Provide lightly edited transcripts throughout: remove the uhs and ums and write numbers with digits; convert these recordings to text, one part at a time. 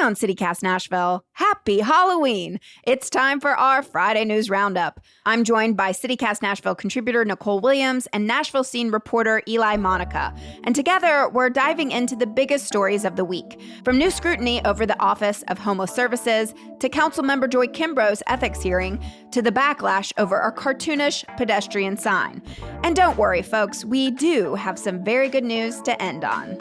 on CityCast Nashville. Happy Halloween! It's time for our Friday News Roundup. I'm joined by CityCast Nashville contributor Nicole Williams and Nashville Scene reporter Eli Monica. And together, we're diving into the biggest stories of the week. From new scrutiny over the Office of Homeless Services, to Councilmember Joy Kimbrough's ethics hearing, to the backlash over our cartoonish pedestrian sign. And don't worry, folks, we do have some very good news to end on.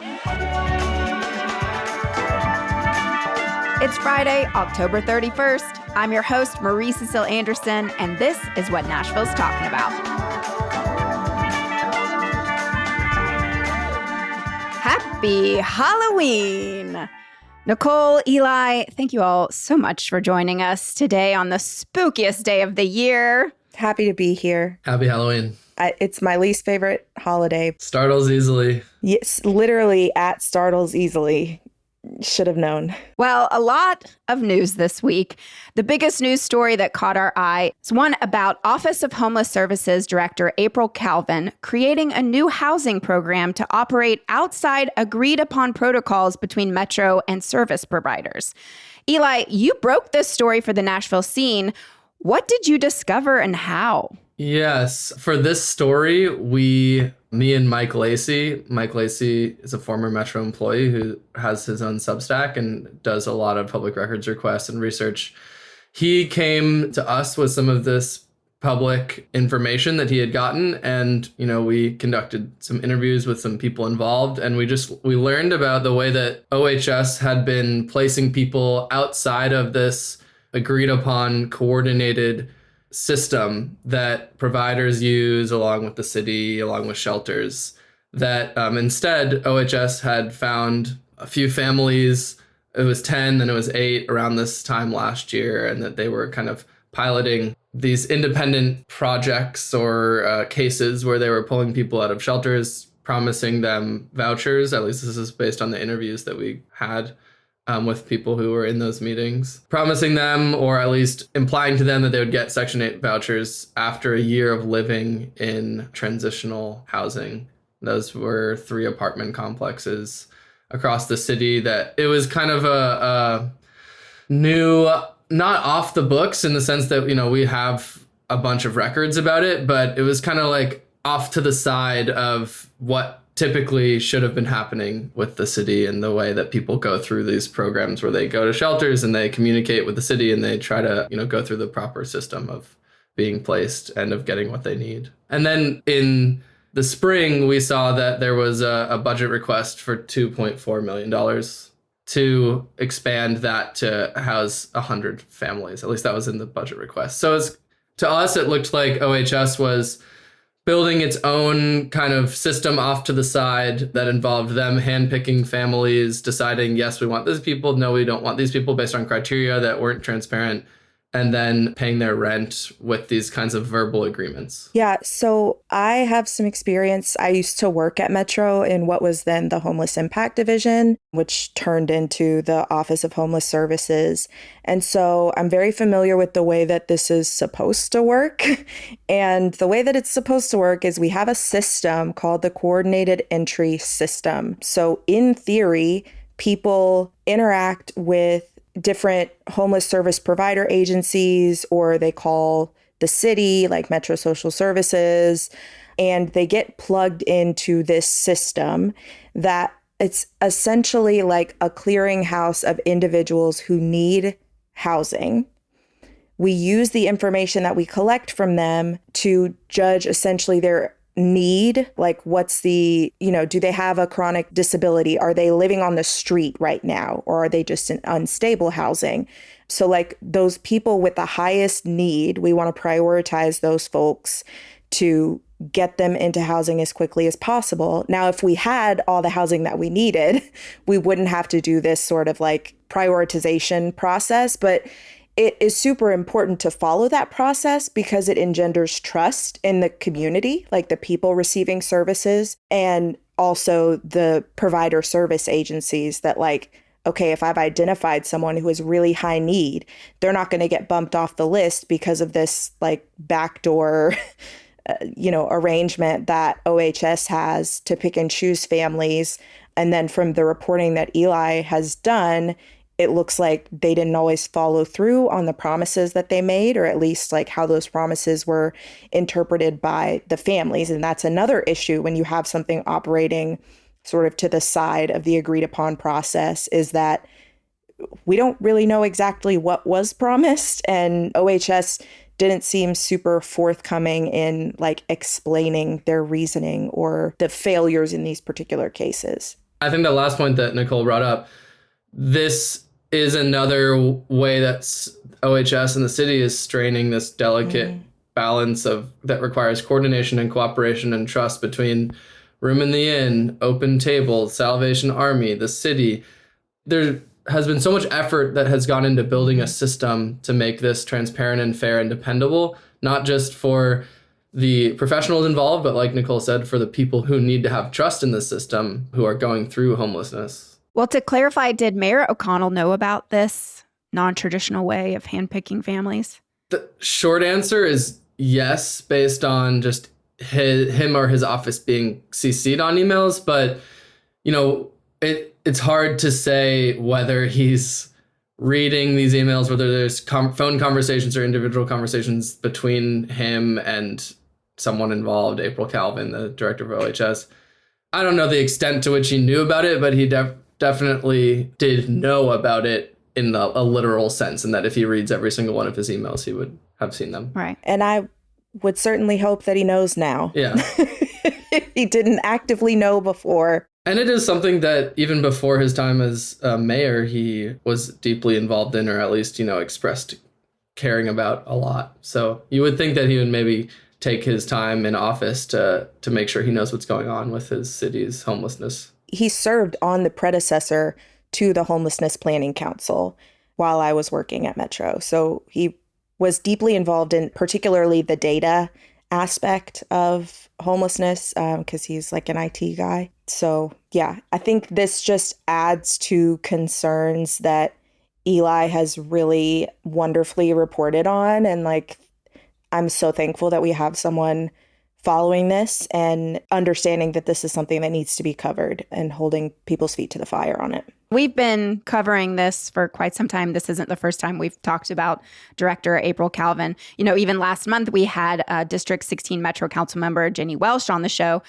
It's Friday, October 31st. I'm your host, Marie Cecile Anderson, and this is what Nashville's talking about. Happy Halloween! Nicole, Eli, thank you all so much for joining us today on the spookiest day of the year. Happy to be here. Happy Halloween. It's my least favorite holiday. Startles easily. Yes, literally at startles easily. Should have known. Well, a lot of news this week. The biggest news story that caught our eye is one about Office of Homeless Services Director April Calvin creating a new housing program to operate outside agreed-upon protocols between Metro and service providers. Eli, you broke this story for the Nashville Scene. What did you discover and how? Yes. For this story, me and Mike Lacey is a former Metro employee who has his own Substack and does a lot of public records requests and research. He came to us with some of this public information that he had gotten. And, we conducted some interviews with some people involved. And we learned about the way that OHS had been placing people outside of this agreed upon coordinated system that providers use along with the city, along with shelters, that instead OHS had found a few families. It was 10, then it was 8 around this time last year, and that they were kind of piloting these independent projects or cases where they were pulling people out of shelters, promising them vouchers. At least this is based on the interviews that we had with people who were in those meetings, promising them, or at least implying to them, that they would get Section 8 vouchers after a year of living in transitional housing. Those were 3 apartment complexes across the city. That it was kind of a new, not off the books in the sense that, we have a bunch of records about it, but it was kind of like off to the side of what typically should have been happening with the city, and the way that people go through these programs where they go to shelters and they communicate with the city and they try to, go through the proper system of being placed and of getting what they need. And then in the spring, we saw that there was a budget request for $2.4 million to expand that to house 100 families. At least that was in the budget request. So to us, it looked like OHS was building its own kind of system off to the side that involved them handpicking families, deciding, yes, we want these people, no, we don't want these people, based on criteria that weren't transparent, and then paying their rent with these kinds of verbal agreements. Yeah, so I have some experience. I used to work at Metro in what was then the Homeless Impact Division, which turned into the Office of Homeless Services. And so I'm very familiar with the way that this is supposed to work. And the way that it's supposed to work is we have a system called the Coordinated Entry System. So in theory, people interact with different homeless service provider agencies, or they call the city, like Metro Social Services, and they get plugged into this system that it's essentially like a clearinghouse of individuals who need housing. We use the information that we collect from them to judge essentially their need, like what's the, do they have a chronic disability? Are they living on the street right now? Or are they just in unstable housing? So like those people with the highest need, we want to prioritize those folks to get them into housing as quickly as possible. Now, if we had all the housing that we needed, we wouldn't have to do this sort of like prioritization process, but it is super important to follow that process because it engenders trust in the community, like the people receiving services, and also the provider service agencies that like, okay, if I've identified someone who has really high need, they're not going to get bumped off the list because of this like backdoor arrangement that OHS has to pick and choose families. And then from the reporting that Eli has done, it looks like they didn't always follow through on the promises that they made, or at least like how those promises were interpreted by the families. And that's another issue when you have something operating sort of to the side of the agreed upon process, is that we don't really know exactly what was promised. And OHS didn't seem super forthcoming in like explaining their reasoning or the failures in these particular cases. I think the last point that Nicole brought up, this is another way that OHS and the city is straining this delicate balance of that requires coordination and cooperation and trust between Room in the Inn, Open Table, Salvation Army, the city. There has been so much effort that has gone into building a system to make this transparent and fair and dependable, not just for the professionals involved, but like Nicole said, for the people who need to have trust in the system who are going through homelessness. Well, to clarify, did Mayor O'Connell know about this non-traditional way of handpicking families? The short answer is yes, based on just him or his office being CC'd on emails. But, you know, it's hard to say whether he's reading these emails, whether there's phone conversations or individual conversations between him and someone involved, April Calvin, the director of OHS. I don't know the extent to which he knew about it, but he definitely did know about it in a literal sense, and that if he reads every single one of his emails, he would have seen them. Right. And I would certainly hope that he knows now. Yeah. If he didn't actively know before. And it is something that even before his time as mayor, he was deeply involved in, or at least, you know, expressed caring about a lot. So you would think that he would maybe take his time in office to make sure he knows what's going on with his city's homelessness. He served on the predecessor to the Homelessness Planning Council while I was working at Metro. So he was deeply involved in particularly the data aspect of homelessness because he's like an IT guy. So yeah, I think this just adds to concerns that Eli has really wonderfully reported on. And like, I'm so thankful that we have someone following this and understanding that this is something that needs to be covered and holding people's feet to the fire on it. We've been covering this for quite some time. This isn't the first time we've talked about Director April Calvin. You know, even last month, we had District 16 Metro Council member Jenny Welsh on the show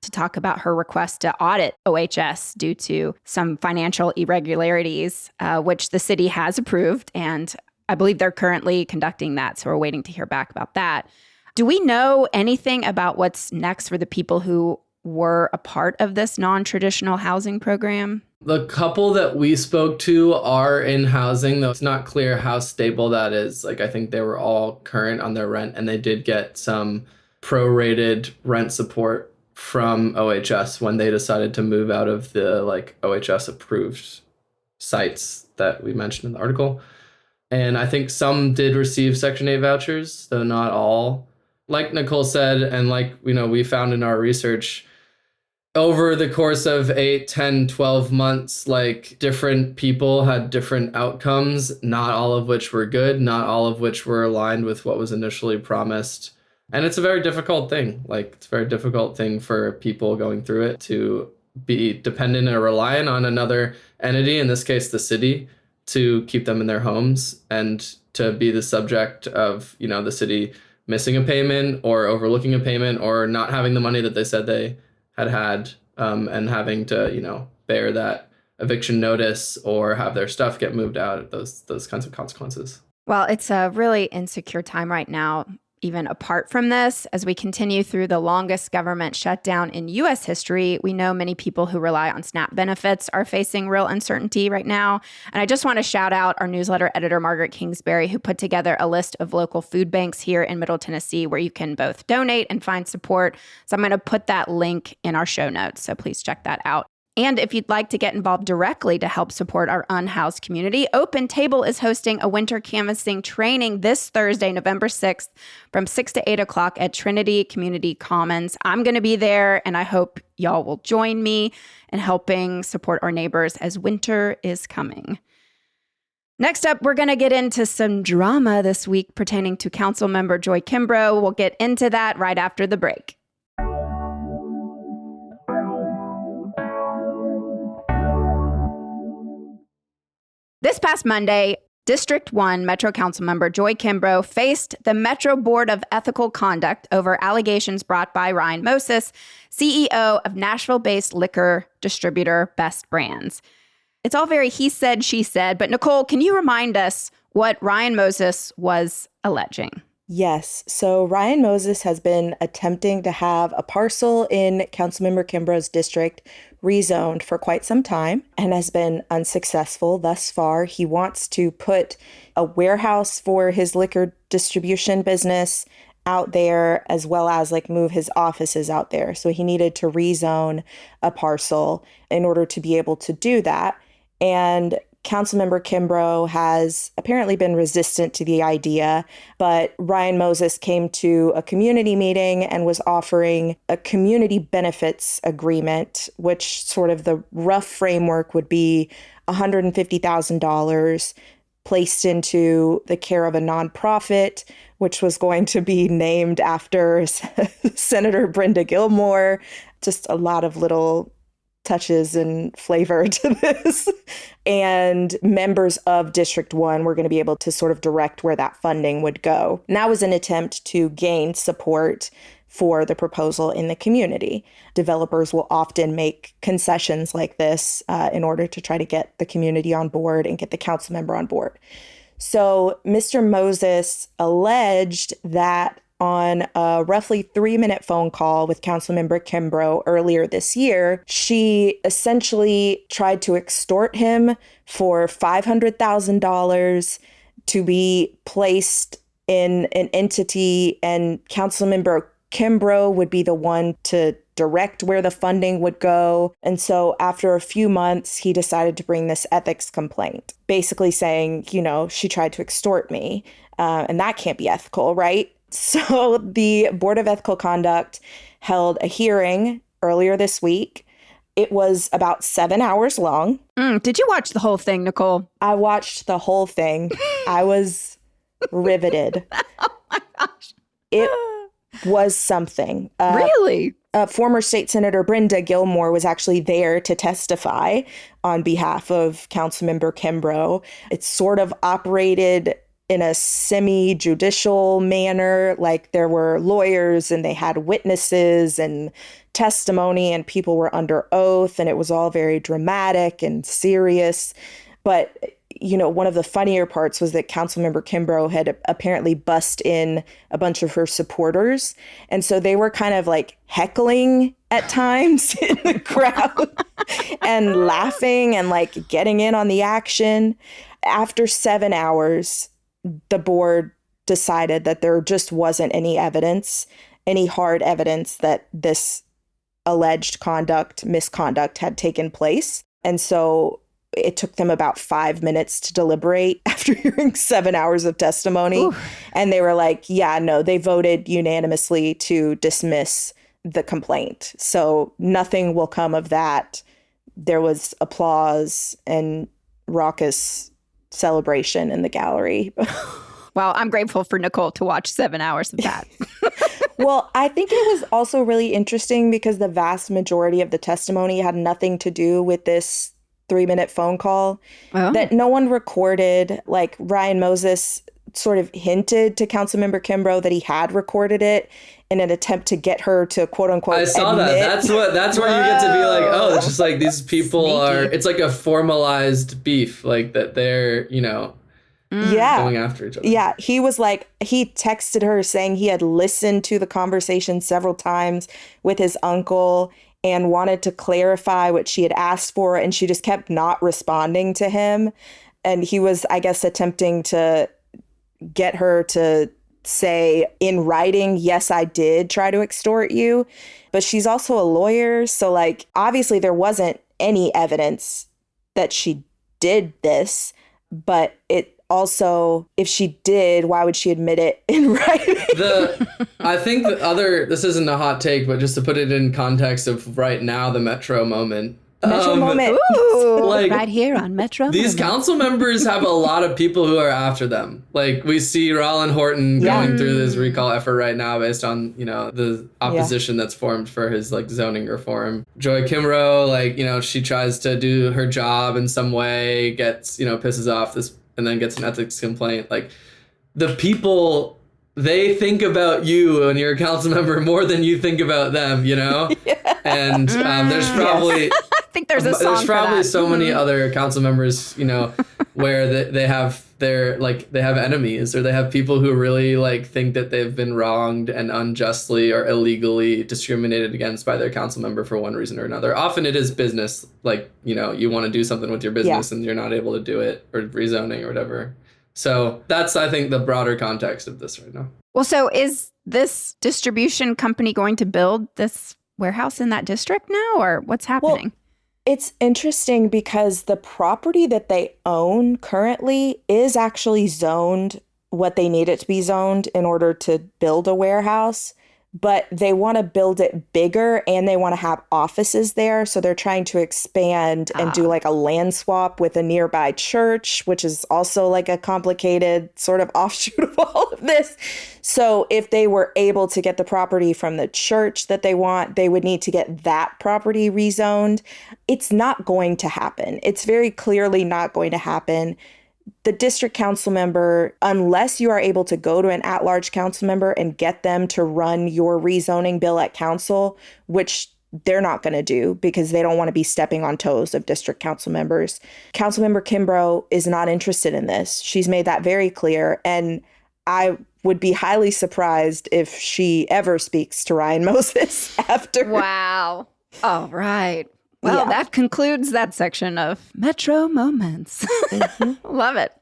to talk about her request to audit OHS due to some financial irregularities, which the city has approved. And I believe they're currently conducting that. So we're waiting to hear back about that. Do we know anything about what's next for the people who were a part of this non-traditional housing program? The couple that we spoke to are in housing, though it's not clear how stable that is. Like, I think they were all current on their rent, and they did get some prorated rent support from OHS when they decided to move out of the like OHS approved sites that we mentioned in the article. And I think some did receive Section 8 vouchers, though not all. Like Nicole said, and like, you know, we found in our research, over the course of 8, 10, 12 months, like different people had different outcomes, not all of which were good, not all of which were aligned with what was initially promised. And it's a very difficult thing. Like, it's a very difficult thing for people going through it to be dependent or reliant on another entity, in this case, the city, to keep them in their homes, and to be the subject of, you know, the city missing a payment or overlooking a payment or not having the money that they said they had, and having to, you know, bear that eviction notice or have their stuff get moved out, those kinds of consequences. Well, it's a really insecure time right now, even apart from this. As we continue through the longest government shutdown in U.S. history, we know many people who rely on SNAP benefits are facing real uncertainty right now. And I just want to shout out our newsletter editor, Margaret Kingsbury, who put together a list of local food banks here in Middle Tennessee where you can both donate and find support. So I'm going to put that link in our show notes. So please check that out. And if you'd like to get involved directly to help support our unhoused community, Open Table is hosting a winter canvassing training this Thursday, November 6th, from 6 to 8 o'clock at Trinity Community Commons. I'm going to be there, and I hope y'all will join me in helping support our neighbors as winter is coming. Next up, we're going to get into some drama this week pertaining to Councilmember Joy Kimbrough. We'll get into that right after the break. This past Monday, District 1 Metro Council member Joy Kimbrough faced the Metro Board of Ethical Conduct over allegations brought by Ryan Moses, CEO of Nashville-based liquor distributor Best Brands. It's all very he said, she said, but Nicole, can you remind us what Ryan Moses was alleging? Yes. So Ryan Moses has been attempting to have a parcel in Councilmember Kimbrough's district rezoned for quite some time and has been unsuccessful thus far. He wants to put a warehouse for his liquor distribution business out there, as well as like move his offices out there. So he needed to rezone a parcel in order to be able to do that. And Councilmember Kimbrough has apparently been resistant to the idea, but Ryan Moses came to a community meeting and was offering a community benefits agreement, which sort of the rough framework would be $150,000 placed into the care of a nonprofit, which was going to be named after Senator Brenda Gilmore. Just a lot of little touches and flavor to this. And members of District 1 were going to be able to sort of direct where that funding would go. And that was an attempt to gain support for the proposal in the community. Developers will often make concessions like this in order to try to get the community on board and get the council member on board. So Mr. Moses alleged that on a roughly 3-minute phone call with Councilmember Kimbrough earlier this year, she essentially tried to extort him for $500,000 to be placed in an entity, and Councilmember Kimbrough would be the one to direct where the funding would go. And so after a few months, he decided to bring this ethics complaint, basically saying, you know, she tried to extort me, and that can't be ethical, right? So the Board of Ethical Conduct held a hearing earlier this week. It was about 7 hours long. Did you watch the whole thing, Nicole? I watched the whole thing. I was riveted. Oh my gosh. It was something. Really? Former State Senator Brenda Gilmore was actually there to testify on behalf of Councilmember Kimbrough. It sort of operated in a semi-judicial manner, like there were lawyers and they had witnesses and testimony and people were under oath, and it was all very dramatic and serious. But, you know, one of the funnier parts was that Councilmember Kimbrough had apparently bussed in a bunch of her supporters. And so they were kind of like heckling at times in the crowd and laughing and like getting in on the action. After 7 hours, the board decided that there just wasn't any evidence, any hard evidence that this alleged misconduct had taken place. And so it took them about 5 minutes to deliberate after hearing 7 hours of testimony. Ooh. And they were like, yeah, no, they voted unanimously to dismiss the complaint. So nothing will come of that. There was applause and raucous celebration in the gallery. Well, I'm grateful for Nicole to watch 7 hours of that. Well, I think it was also really interesting because the vast majority of the testimony had nothing to do with this 3-minute phone call that no one recorded. Like Ryan Moses sort of hinted to Councilmember Kimbrough that he had recorded it in an attempt to get her to quote unquote I saw admit. That's where you get to be like, oh, it's just like these people Sneaky. it's like a formalized beef, like that they're, you know, going after each other. Yeah, he was like, he texted her saying he had listened to the conversation several times with his uncle and wanted to clarify what she had asked for, and she just kept not responding to him. And he was, I guess, attempting to get her to say in writing, yes, I did try to extort you. But she's also a lawyer. So like, obviously there wasn't any evidence that she did this, but it also, if she did, why would she admit it in writing? I think this isn't a hot take, but just to put it in context of right now, the Metro moment, Metro moment. Ooh, Like, right here on Metro. These council members have a lot of people who are after them. Like, we see Rollin Horton going through this recall effort right now based on, the opposition that's formed for his, like, zoning reform. Joy Kimrow, like, she tries to do her job in some way, gets, pisses off this, and then gets an ethics complaint. Like, the people, they think about you and you're a council member more than you think about them, And there's probably... I think there's a song There's probably for that. so many other council members, where they have they have enemies, or they have people who really like think that they've been wronged and unjustly or illegally discriminated against by their council member for one reason or another. Often it is business, like, you want to do something with your business and you're not able to do it, or rezoning or whatever. So that's, I think, the broader context of this right now. Well, so is this distribution company going to build this warehouse in that district now, or what's happening? Well, it's interesting because the property that they own currently is actually zoned what they need it to be zoned in order to build a warehouse, but they want to build it bigger and they want to have offices there. So they're trying to expand and do like a land swap with a nearby church, which is also like a complicated sort of offshoot of all of this. So if they were able to get the property from the church that they want, they would need to get that property rezoned. It's not going to happen. It's very clearly not going to happen. The district council member, unless you are able to go to an at-large council member and get them to run your rezoning bill at council, which they're not going to do because they don't want to be stepping on toes of district council members. Councilmember Kimbrough is not interested in this. She's made that very clear. And I would be highly surprised if she ever speaks to Ryan Moses after. Wow. All right. Well, that concludes that section of Metro Moments. Love it.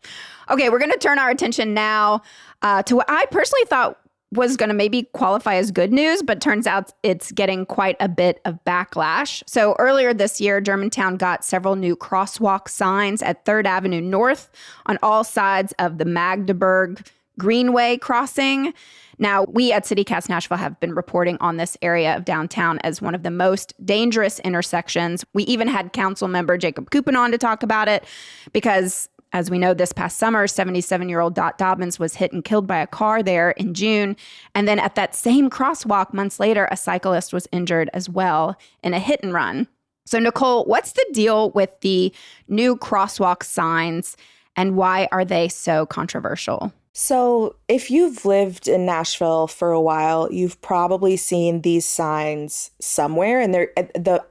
Okay, we're going to turn our attention now to what I personally thought was going to maybe qualify as good news, but turns out it's getting quite a bit of backlash. So earlier this year, Germantown got several new crosswalk signs at 3rd Avenue North on all sides of the Magdeburg Greenway crossing. Now, we at CityCast Nashville have been reporting on this area of downtown as one of the most dangerous intersections. We even had council member Jacob Coupin on to talk about it because, as we know, this past summer, 77-year-old Dot Dobbins was hit and killed by a car there in June. And then at that same crosswalk months later, a cyclist was injured as well in a hit and run. So, Nicole, what's the deal with the new crosswalk signs and why are they so controversial? So if you've lived in Nashville for a while, you've probably seen these signs somewhere. And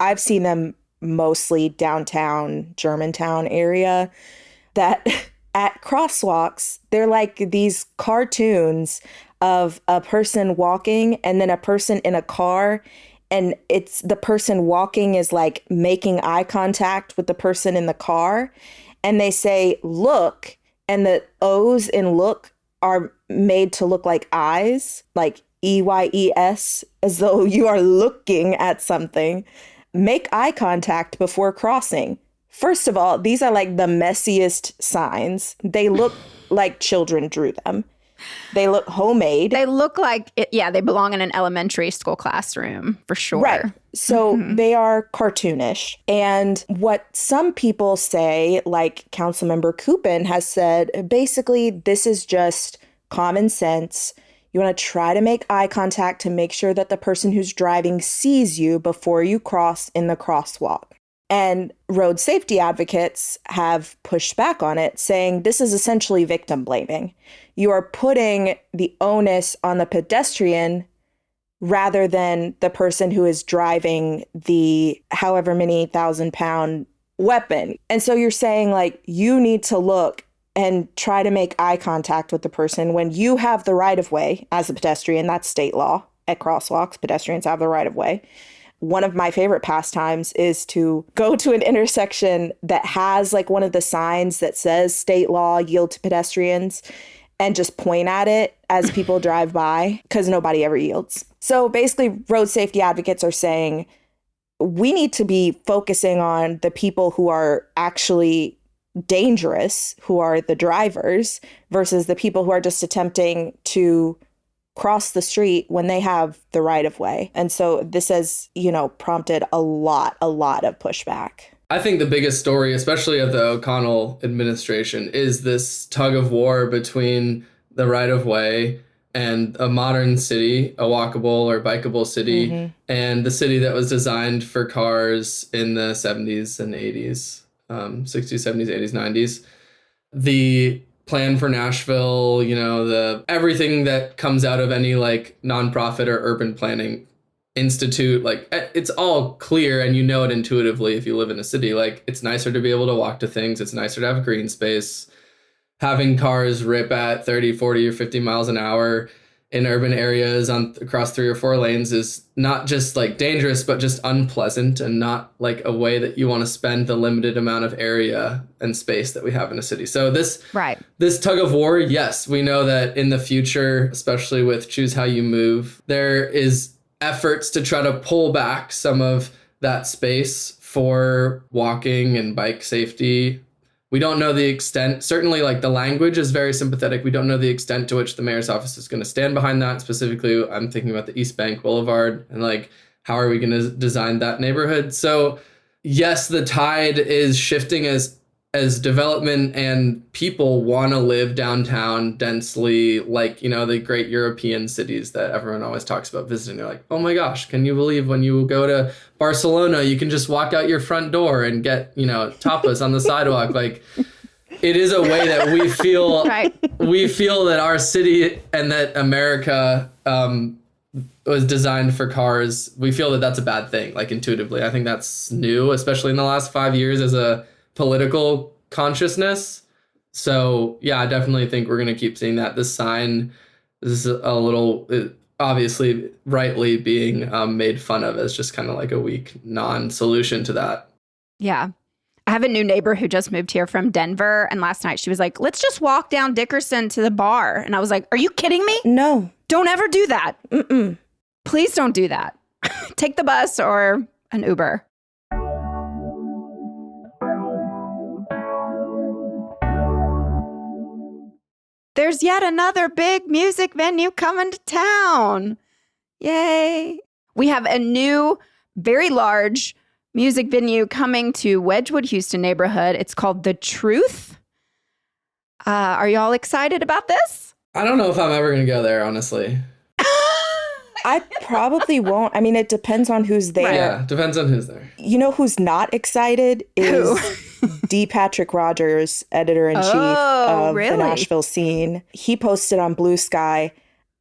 I've seen them mostly downtown Germantown area that at crosswalks, they're like these cartoons of a person walking and then a person in a car. And it's the person walking is like making eye contact with the person in the car. And they say, look, and the O's in look are made to look like eyes, like EYES, as though you are looking at something. Make eye contact before crossing. First of all, these are like the messiest signs. They look like children drew them. They look homemade. They look like, they belong in an elementary school classroom, for sure. Right. So they are cartoonish. And what some people say, like Councilmember Coupin has said, basically, this is just common sense. You want to try to make eye contact to make sure that the person who's driving sees you before you cross in the crosswalk. And road safety advocates have pushed back on it, saying this is essentially victim blaming. You are putting the onus on the pedestrian rather than the person who is driving the however many 1,000-pound weapon. And so you're saying, like, you need to look and try to make eye contact with the person when you have the right of way as a pedestrian. That's state law. At crosswalks, pedestrians have the right of way. One of my favorite pastimes is to go to an intersection that has like one of the signs that says state law, yield to pedestrians, and just point at it as people drive by because nobody ever yields. So basically, road safety advocates are saying we need to be focusing on the people who are actually dangerous, who are the drivers, versus the people who are just attempting to cross the street when they have the right of way. And so this has, prompted a lot of pushback. I think the biggest story, especially of the O'Connell administration, is this tug of war between the right of way and a modern city, a walkable or bikeable city, and the city that was designed for cars in the 70s and 80s, 60s, 70s, 80s, 90s. The plan for Nashville, the everything that comes out of any like nonprofit or urban planning institute, like it's all clear and it intuitively if you live in a city. Like it's nicer to be able to walk to things. It's nicer to have green space. Having cars rip at 30, 40 or 50 miles an hour in urban areas across 3 or 4 lanes is not just like dangerous, but just unpleasant and not like a way that you want to spend the limited amount of area and space that we have in a city. So this tug of war, yes, we know that in the future, especially with Choose How You Move, there is efforts to try to pull back some of that space for walking and bike safety. We don't know the extent. Certainly, like the language is very sympathetic. We don't know the extent to which the mayor's office is going to stand behind that. Specifically, I'm thinking about the East Bank Boulevard and like, how are we going to design that neighborhood? So yes, the tide is shifting as development and people want to live downtown densely, like, the great European cities that everyone always talks about visiting. They're like, oh my gosh, can you believe when you go to Barcelona, you can just walk out your front door and get, tapas on the sidewalk. Like it is a way that we feel, we feel that our city and that America was designed for cars. We feel that that's a bad thing, like intuitively. I think that's new, especially in the last 5 years as a political consciousness. So yeah, I definitely think we're going to keep seeing that. This sign is a little, obviously rightly being made fun of as just kind of like a weak non-solution to that. Yeah. I have a new neighbor who just moved here from Denver. And last night she was like, let's just walk down Dickerson to the bar. And I was like, are you kidding me? No. Don't ever do that. Please don't do that. Take the bus or an Uber. There's yet another big music venue coming to town. Yay. We have a new, very large music venue coming to Wedgwood, Houston neighborhood. It's called The Truth. Are y'all excited about this? I don't know if I'm ever going to go there, honestly. I probably won't. I mean, it depends on who's there. Yeah, depends on who's there. You know who's not excited is D. Patrick Rogers, editor-in-chief of the Nashville Scene. He posted on Blue Sky,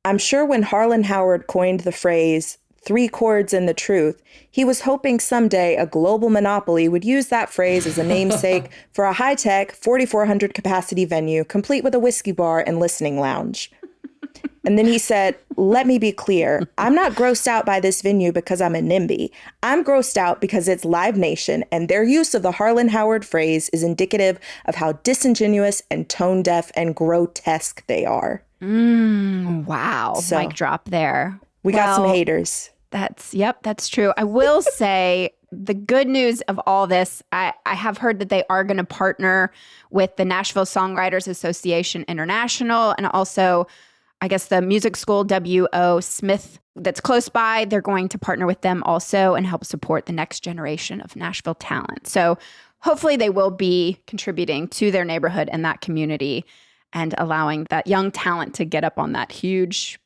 I'm sure when Harlan Howard coined the phrase, 3 chords and the truth, he was hoping someday a global monopoly would use that phrase as a namesake for a high-tech 4,400 capacity venue, complete with a whiskey bar and listening lounge. And then he said, let me be clear. I'm not grossed out by this venue because I'm a NIMBY. I'm grossed out because it's Live Nation, and their use of the Harlan Howard phrase is indicative of how disingenuous and tone deaf and grotesque they are. Wow. So, mic drop there. We got some haters. That's true. I will say the good news of all this, I have heard that they are going to partner with the Nashville Songwriters Association International and also I guess the music school W.O. Smith that's close by. They're going to partner with them also and help support the next generation of Nashville talent. So hopefully they will be contributing to their neighborhood and that community and allowing that young talent to get up on that huge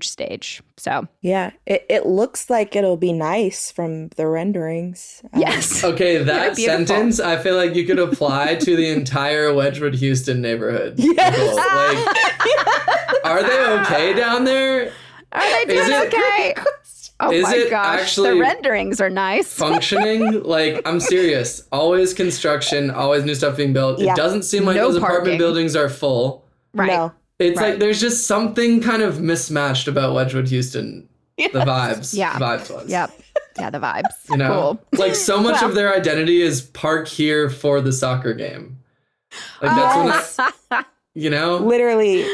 stage. So yeah, it looks like it'll be nice from the renderings. Yes. Okay, that sentence I feel like you could apply to the entire Wedgwood Houston neighborhood. Yes. Like, are they okay down there? Are they doing okay? Oh my gosh, actually the renderings are nice. Functioning? Like, I'm serious. Always construction, always new stuff being built. Yeah. It doesn't seem like those apartment buildings are full. Right. No. It's like there's just something kind of mismatched about Wedgwood Houston. Yes. The vibes. Yeah. Vibes. Yep. Yeah, the vibes. You know? Cool. Like so much of their identity is park here for the soccer game. Like that's what Literally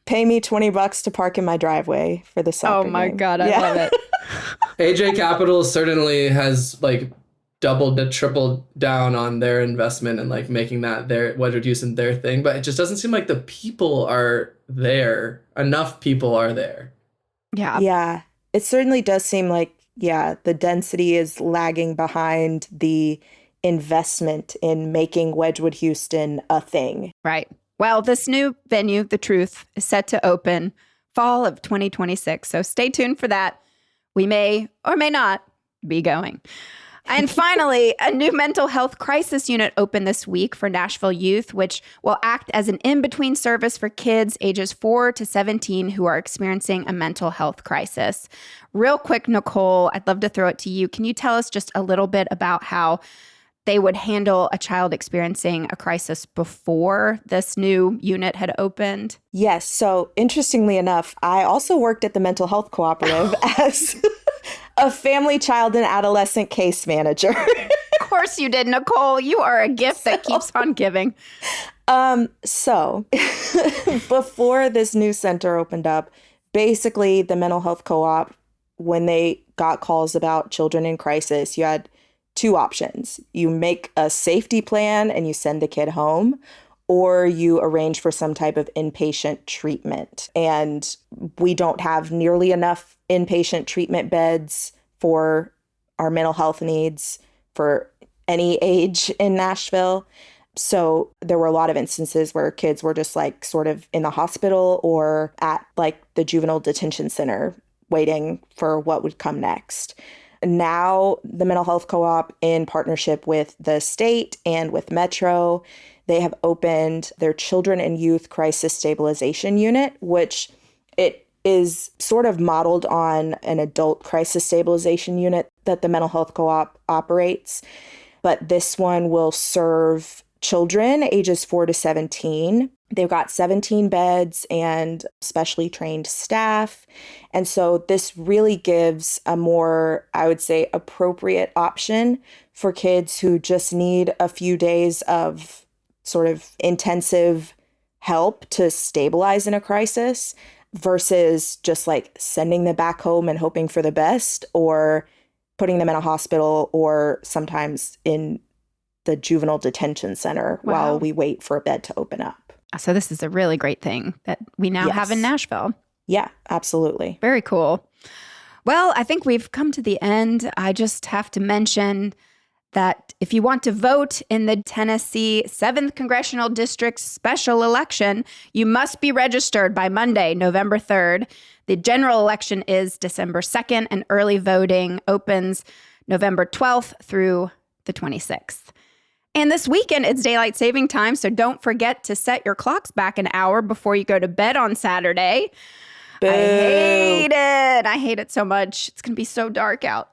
pay me $20 to park in my driveway for the soccer game. Oh my God, I love it. AJ Capital certainly has like doubled to tripled down on their investment and like making that their Wedgwood Houston their thing, but it just doesn't seem like the people are there. Enough people are there. Yeah. Yeah, it certainly does seem like, yeah, the density is lagging behind the investment in making Wedgwood Houston a thing. Right. Well, this new venue, The Truth, is set to open fall of 2026. So stay tuned for that. We may or may not be going. And finally, a new mental health crisis unit opened this week for Nashville youth, which will act as an in-between service for kids ages 4 to 17 who are experiencing a mental health crisis. Real quick, Nicole, I'd love to throw it to you. Can you tell us just a little bit about how they would handle a child experiencing a crisis before this new unit had opened? Yes. So interestingly enough, I also worked at the mental health cooperative as a family, child, and adolescent case manager. Of course you did, Nicole. You are a gift that keeps on giving. So before this new center opened up, basically the mental health co-op, when they got calls about children in crisis, you had two options. You make a safety plan and you send the kid home, or you arrange for some type of inpatient treatment. And we don't have nearly enough inpatient treatment beds for our mental health needs for any age in Nashville. So there were a lot of instances where kids were just like sort of in the hospital or at like the juvenile detention center waiting for what would come next. Now, the mental health co-op, in partnership with the state and with Metro, they have opened their Children and Youth Crisis Stabilization Unit, which it is sort of modeled on an adult crisis stabilization unit that the mental health co-op operates. But this one will serve children ages 4 to 17. They've got 17 beds and specially trained staff. And so this really gives a more, I would say, appropriate option for kids who just need a few days of sort of intensive help to stabilize in a crisis versus just like sending them back home and hoping for the best, or putting them in a hospital or sometimes in the juvenile detention center while we wait for a bed to open up. So this is a really great thing that we now have in Nashville. Yeah, absolutely. Very cool. Well, I think we've come to the end. I just have to mention that if you want to vote in the Tennessee 7th Congressional District's special election, you must be registered by Monday, November 3rd. The general election is December 2nd, and early voting opens November 12th through the 26th. And this weekend, it's daylight saving time, so don't forget to set your clocks back an hour before you go to bed on Saturday. Boo. I hate it so much. It's going to be so dark out.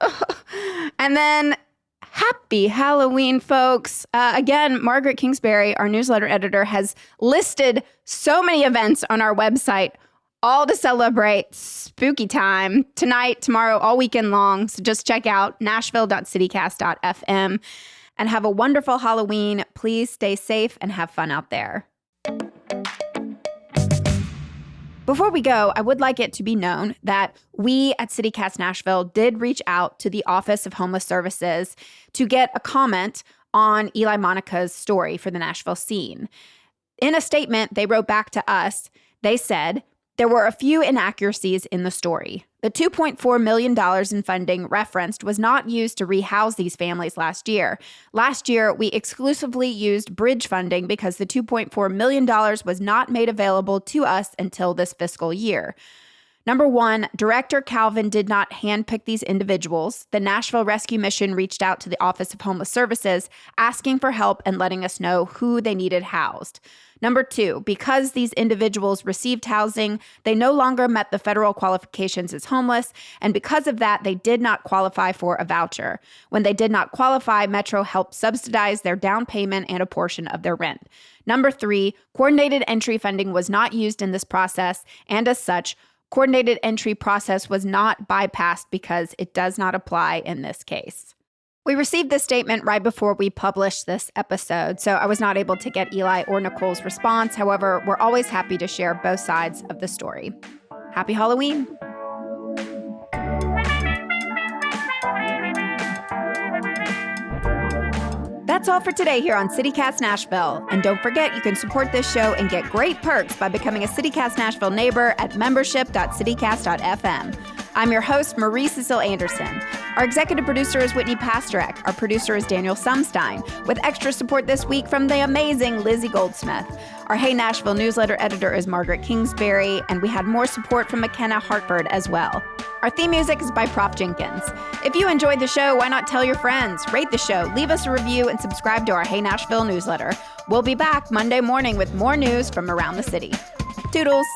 And then happy Halloween, folks. Again, Margaret Kingsbury, our newsletter editor, has listed so many events on our website, all to celebrate spooky time tonight, tomorrow, all weekend long. So just check out nashville.citycast.fm. And have a wonderful Halloween. Please stay safe and have fun out there. Before we go, I would like it to be known that we at CityCast Nashville did reach out to the Office of Homeless Services to get a comment on Eli Monica's story for the Nashville scene. In a statement they wrote back to us, they said, there were a few inaccuracies in the story. The $2.4 million in funding referenced was not used to rehouse these families last year. Last year, we exclusively used bridge funding because the $2.4 million was not made available to us until this fiscal year. Number one, Director Calvin did not handpick these individuals. The Nashville Rescue Mission reached out to the Office of Homeless Services, asking for help and letting us know who they needed housed. Number two, because these individuals received housing, they no longer met the federal qualifications as homeless, and because of that, they did not qualify for a voucher. When they did not qualify, Metro helped subsidize their down payment and a portion of their rent. Number three, coordinated entry funding was not used in this process, and as such, coordinated entry process was not bypassed because it does not apply in this case. We received this statement right before we published this episode, so I was not able to get Eli or Nicole's response. However, we're always happy to share both sides of the story. Happy Halloween! That's all for today here on CityCast Nashville. And don't forget, you can support this show and get great perks by becoming a CityCast Nashville neighbor at membership.citycast.fm. I'm your host, Marie Cecile Anderson. Our executive producer is Whitney Pasterek. Our producer is Daniel Sumstein, with extra support this week from the amazing Lizzie Goldsmith. Our Hey Nashville newsletter editor is Margaret Kingsbury, and we had more support from McKenna Hartford as well. Our theme music is by Prof Jenkins. If you enjoyed the show, why not tell your friends? Rate the show, leave us a review, and subscribe to our Hey Nashville newsletter. We'll be back Monday morning with more news from around the city. Toodles!